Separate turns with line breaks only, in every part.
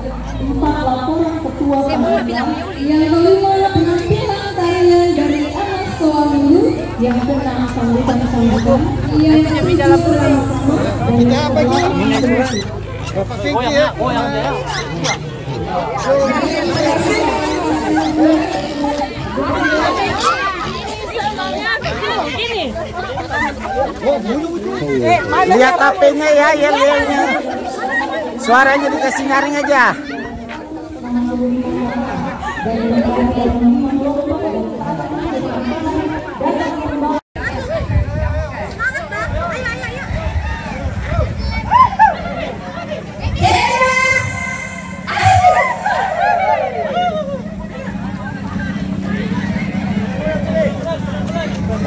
4 laporan ketua panitia. Yang kelima penampilan tarian dari anak sekolah minggu yang tentang sambutan. Yang ke-9
lihat HP-nya ya, yel-yelnya. Suaranya dikasih nyaring aja.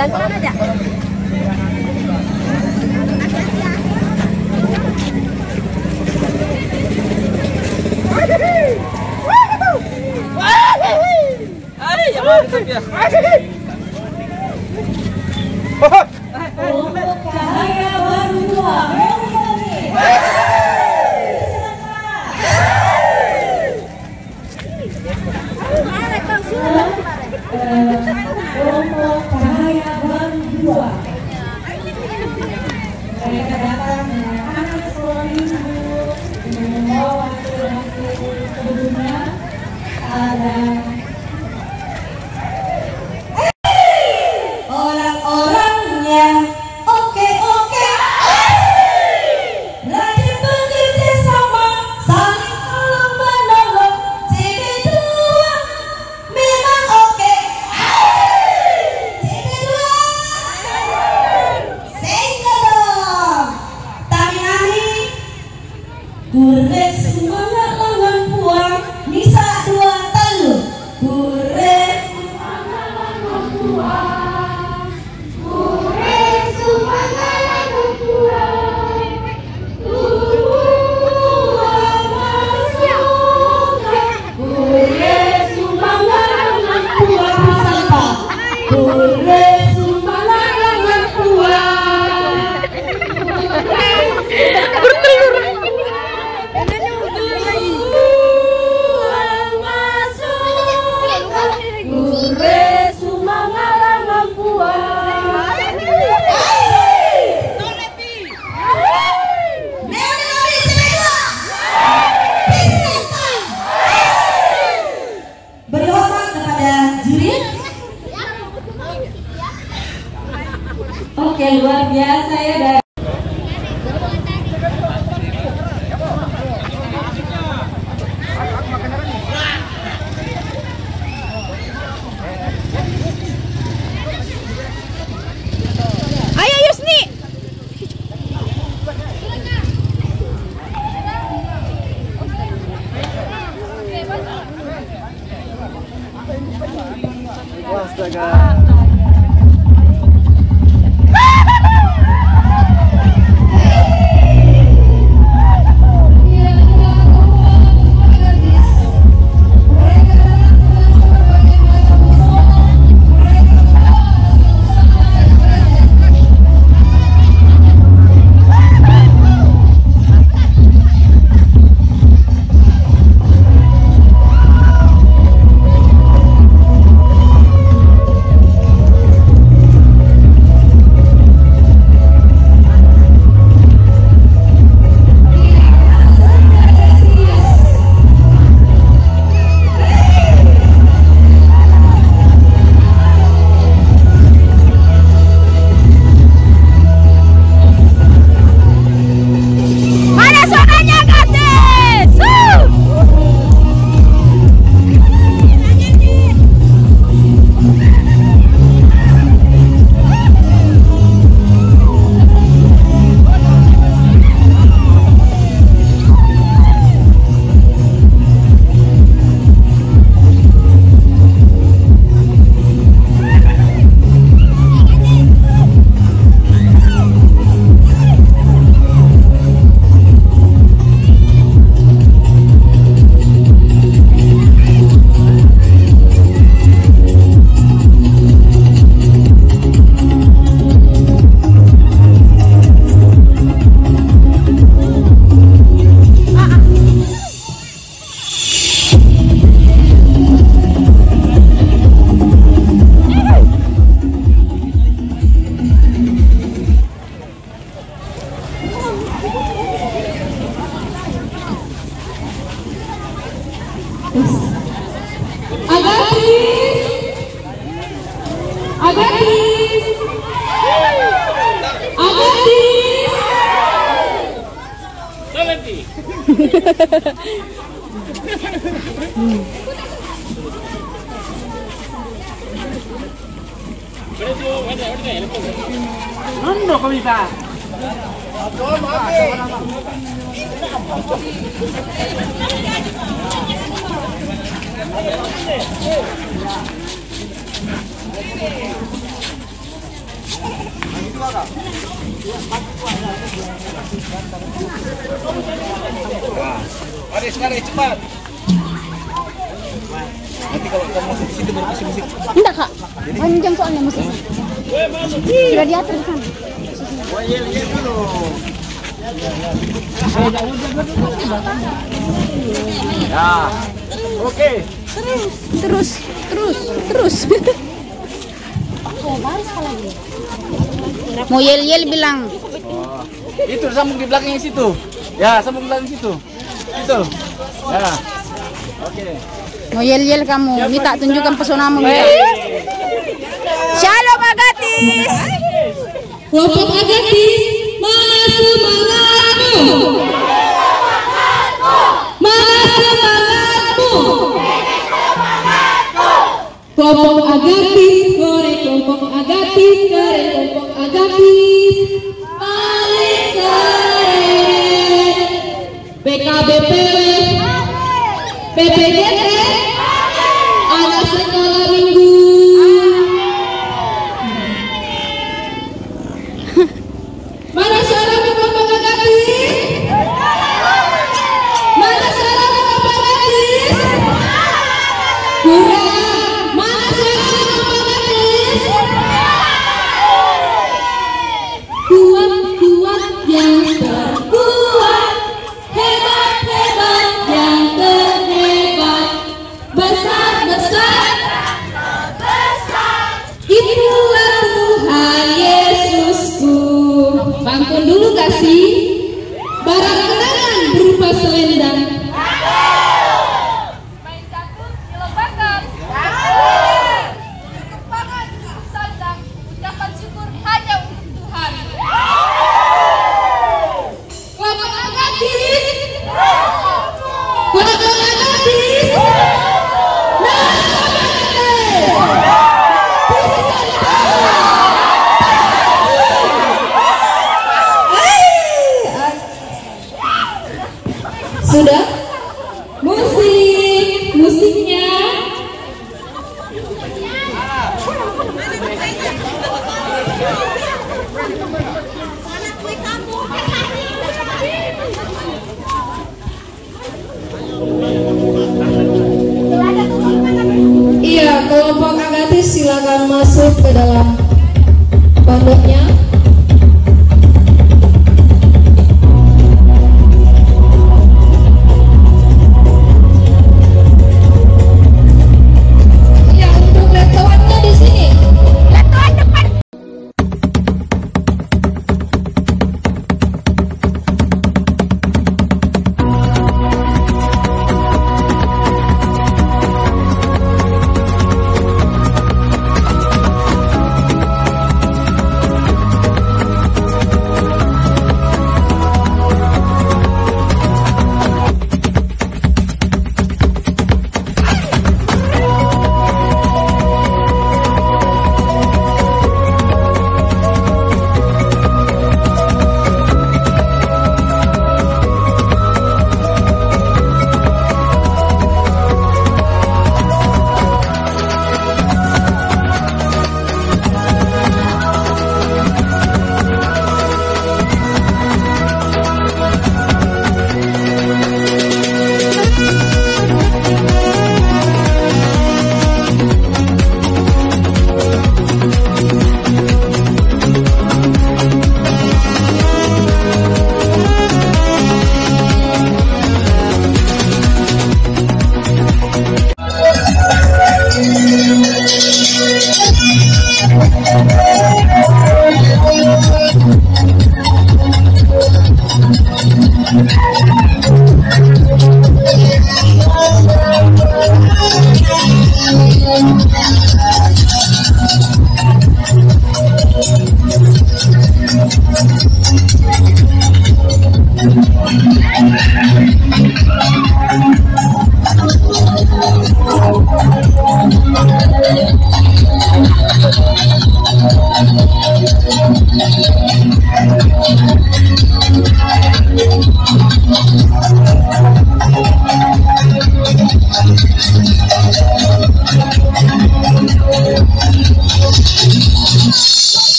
Lantaran aja.
Cahaya Baru 2. Kelompok Cahaya Baru 2. Mereka datang dengan anak sekolah minggu membawa hasil kebunnya. Ada orang-orangnya oke, rajin bekerja sama, saling tolong menolong. CB2 memang oke. CB2 sehingga dong Taminani Gures semangat lawan puang Nisa 2 Talu Gures semangat lawan puang, Gures semangat lawan puang, tubuh masuk, Gures semangat lawan puang bersama, Gures semangat lawan puang. Beri hormat kepada juri. Oke, luar biasa ya dari Agatis. Agatis. Agatis.
Nondo komita. Mari cepat. Nanti kalau kamu masuk di situ baru kasih musik.
Enggak, Kak. Panjang soalnya musik. Sudah diatur di sana.
Oh, yel dulu. Ya. Oke.
Terus. Mau yel bilang.
Oh. Itu sambung di belakangnya situ. Ya, sambung belakang situ. Itu. Ya. Oke.
Mau yel kamu. Minta tunjukkan pesonamu. Shalom Agatis.
Kelompok Agatis, mana semangatmu? Mana semangatmu? Kelompok Agatis, goreng kelompok Agatis, goreng kelompok Agatis, paling keren. PKBP, PPGT, anak sekolah minggu. Mana suara kelompok Agatis? Mana suara kelompok Agatis? Kurang. Mana suara kelompok Agatis? Kuat yang terkuat, hebat yang terhebat, besar itulah Tuhan Yesusku. Pantun dulu kasih. Barang kenangan berupa selendang.
Main catur, film bakar. Pangan, sandang, ucapan syukur hanya untuk Tuhan.
Kelompok Agatis. Kelompok Agatis. Sudah? Musiknya. Iya, kelompok Agatis silakan masuk ke dalam pondoknya.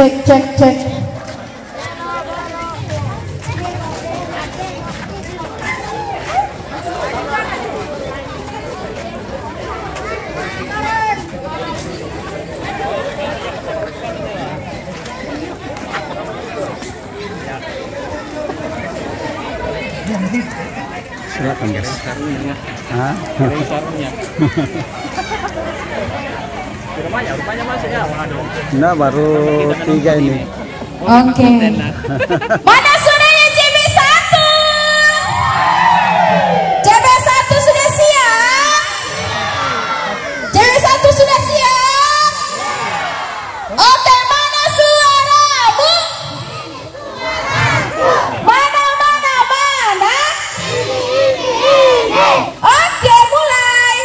cek.
Silakan guys. Hah? Rupanya masih ya, waduh. Nah, baru 3 ini.
Oke. Mana suaranya CB1? CB1 sudah siap? CB1 sudah siap? Oke, mana suaramu? Mana? Oke, mulai.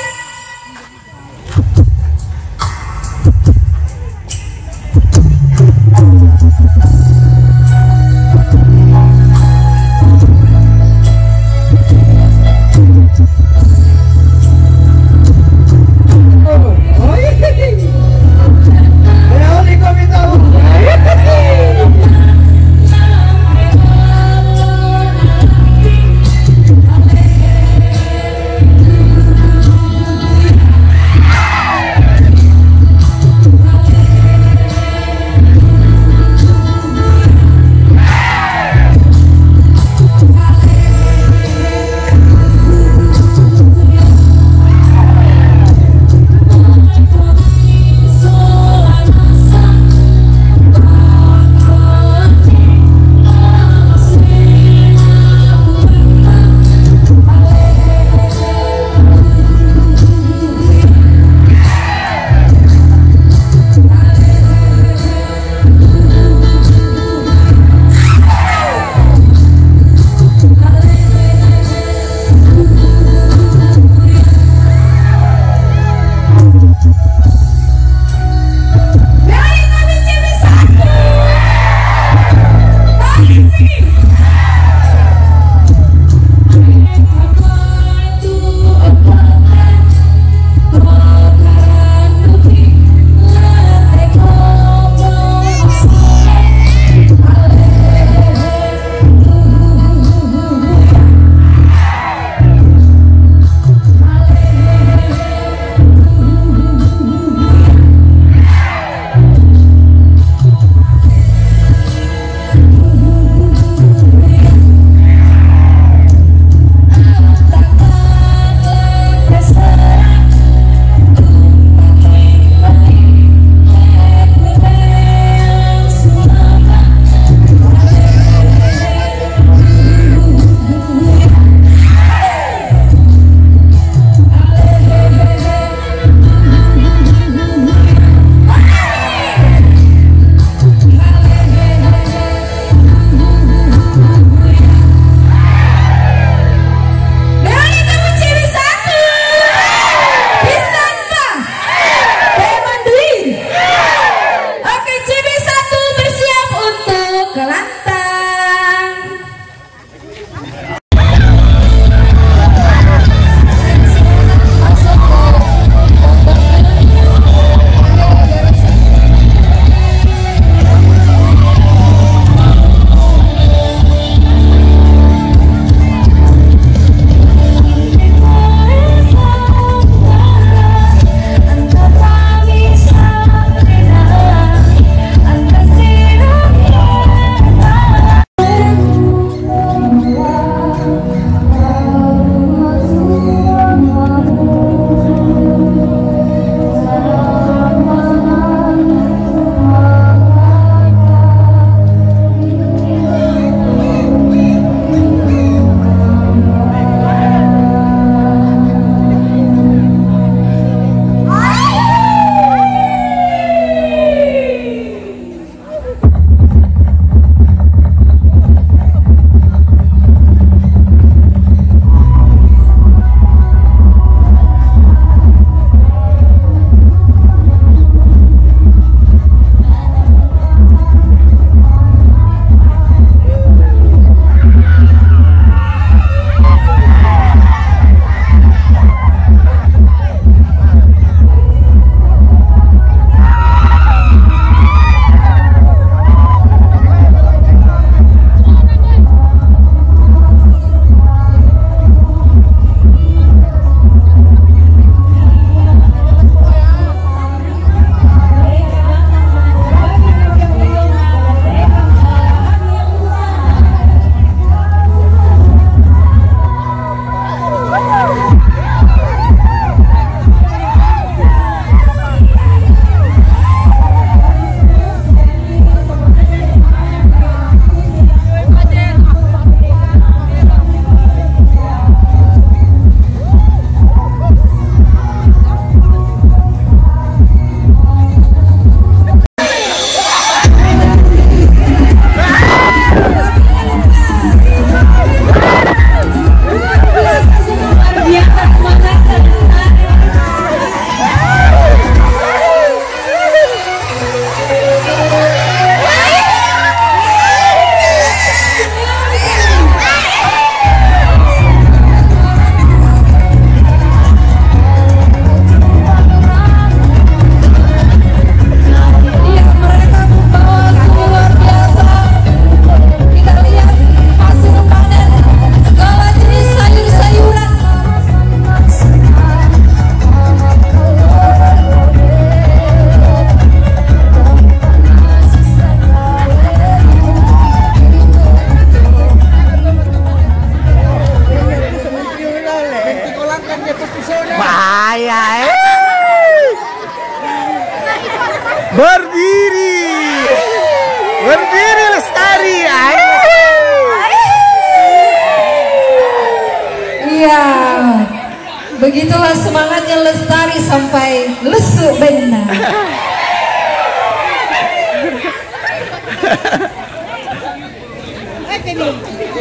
Begitulah semangatnya Lestari sampai lesu benar.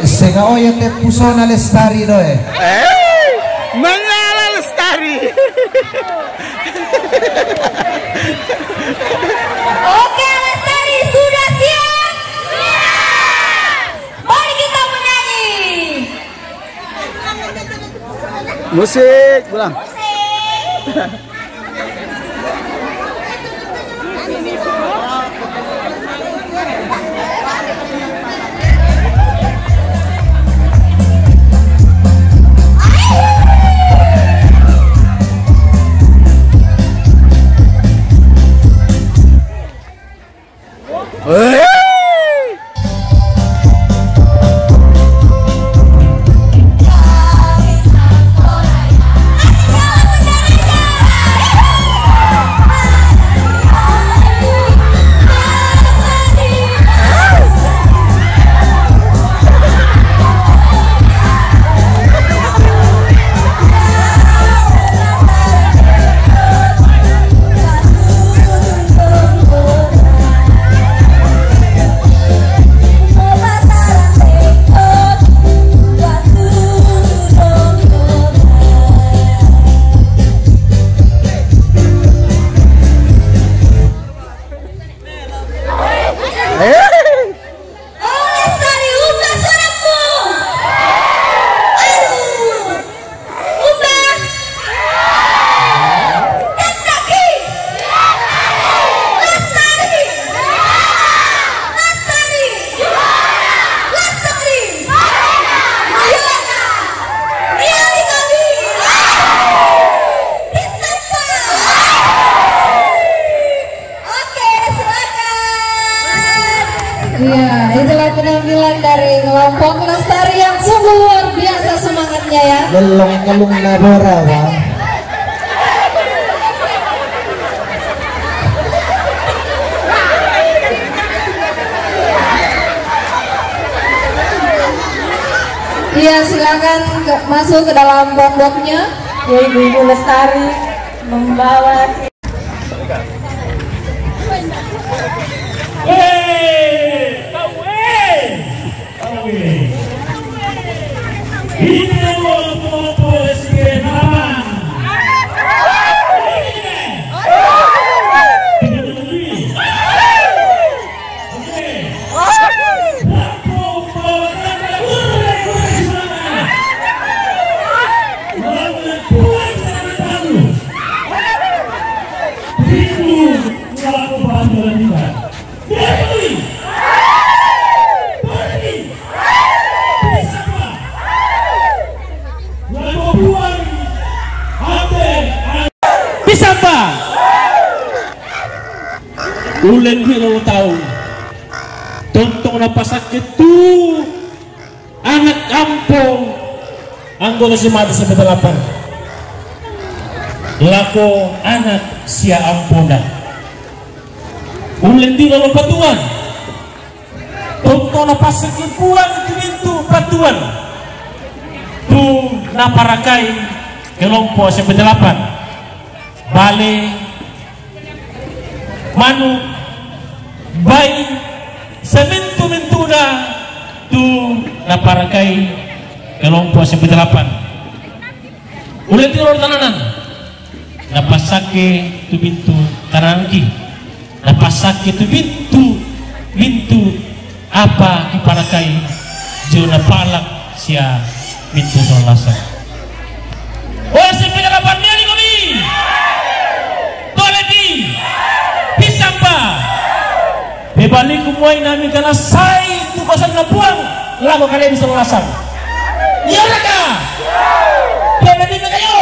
Sega oya te pusona Lestari doe.
Mengala Lestari.
Oke, Lestari sudah siap? Siap. Mari kita menyanyi.
Musik, pulang.
Iya, itulah penampilan dari kelompok Lestari yang sungguh luar biasa semangatnya ya.
Lelong-ngelung nabora, Bang.
Iya, silakan masuk ke dalam pondoknya. Ya, Ibu Lestari membawa
Pisamba ulen hiro tahu tontong na pasakit tu anak kampung anggota si mati sa bedalapan lako anak sia ampuna ulen di lalu patuan tontong na pasakit puang pintu patuan tu naparakai kelompo sa bedalapan bale manu bayi semintu-mintuna tu naparakai kelompok sebedelapan ulit tilor tananan napasake tu bintu tananki napasake tu bintu apa kiparakai jo napalak sia bintu nolasan oh sebedelapan dia ni kami bebalik kumuai nami kana sai tu kosan na buang lago kalian bisa melasan iya raka kaya nabi kayo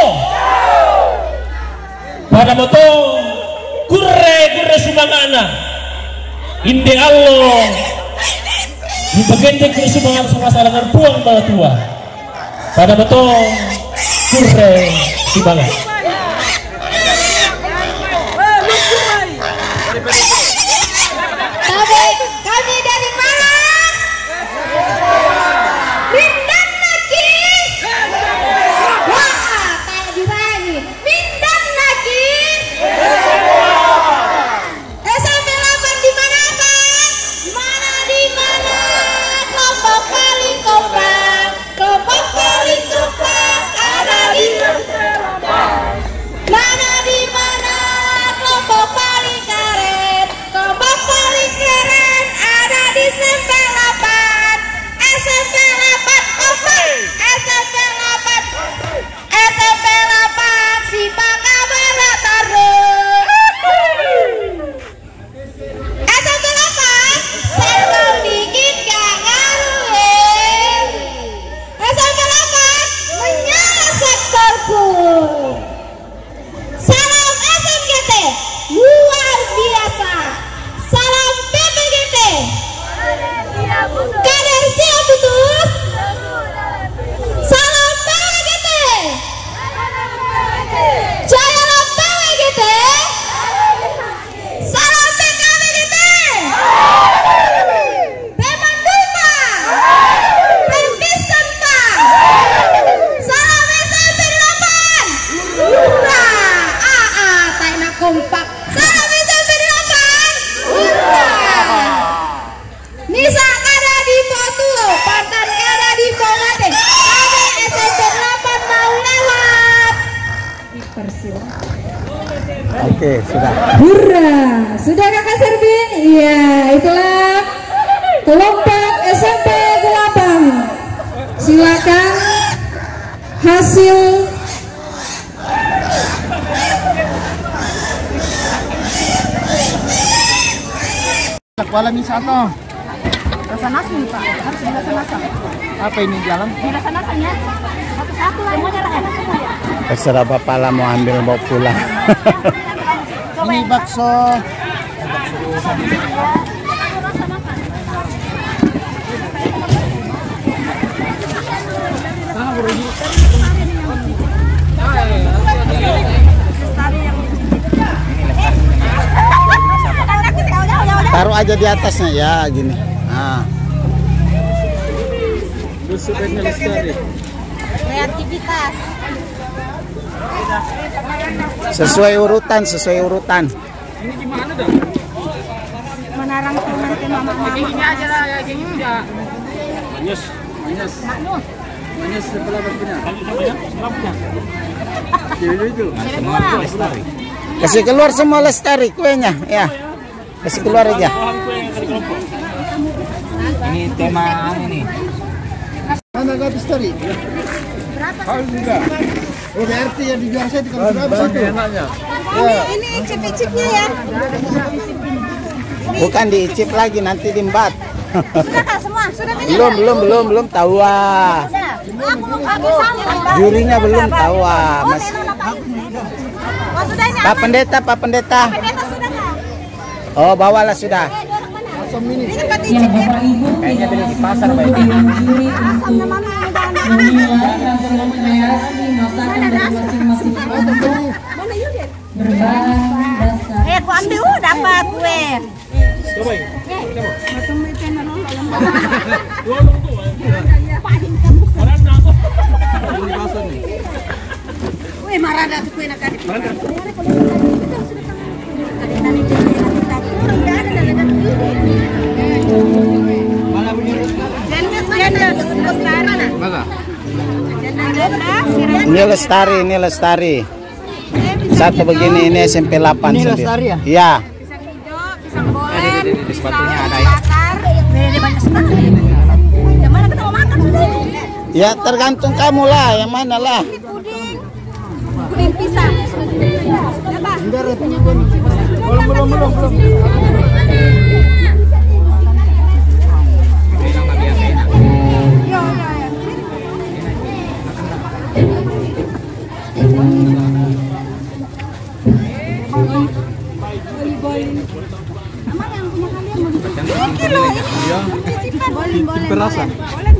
pada moto kurre sumangana inde Allah di bagian dekri sumangan sama sarangan buang bala tua pada moto kurre sumangan
Kami dari Malang. Rindang lagi. Wah, kayak di
Oke, sudah.
Hurra, sudah kakak Servin? Iya, itulah kelompok SMP 8. Silakan hasil
Kuala Misata.
Rasa nasi nih Pak, harus dirasa nasa.
Apa ini jalan?
Dirasa nasanya. Satu-satu lah, semuanya rasa nasa ya.
Terserah bapak lah mau ambil mau pulang. Ini bakso. Taruh aja di atasnya ya gini. Nah.
Kreativitas.
Sesuai urutan, sesuai urutan.
Ini gimana dong? Menarang nanti mama-mama. Gini aja lah ya, gini aja.
Manyus. Manyus sebelah berpindah. Kasih keluar semua Lestari kuenya, ya. Kasih keluar aja. Ini tema ini. Mana gak Lestari? Harus juga. Oh berarti ya dijual saya kalau sudah satu.
Ini icip-icipnya ya.
Bukan diicip lagi nanti dimbat.
Sudah Kak semua? Sudah minyak?
Belum tahu ah.
Aku sama.
Jurinya belum tahu ah. Mas.
Oh sudah ini.
Pak Pendeta.
Pendeta sudah Kak?
Oh bawalah sudah.
Ini tempat
yang
icipnya.
Bapak Ibu
Kayaknya beli di pasar,
Bapak
Pak.
dengan juri
Asamnya
untuk
mana udah anak.
menilai hasil kreasi masakan dari masing-masing kelompok
Mana Yudit?
berbahan dasar.
Aku ambil dapat gue. Wih marah dah kue nak adik.
Ini Lestari. Satu begini ini SMP 8 ini Lestari ya? Iya.
Pisang hijau, pisang bolen, sepatunya ada ya. Beda banyak sekali. Yang mana kita mau makan sudah?
Ya tergantung kamu lah, yang mana lah.
Puding pisang. Belum.
Perasan.
Boleh.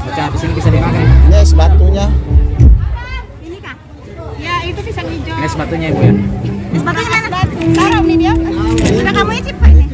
Macam di sini bisa dimakan. Ini es batunya.
Ini Kak? Ya itu pisang hijau.
Ini es batunya Ibu ya.
Es batunya mana? Taruh nih dia. Sudah kamu icip Pak ini?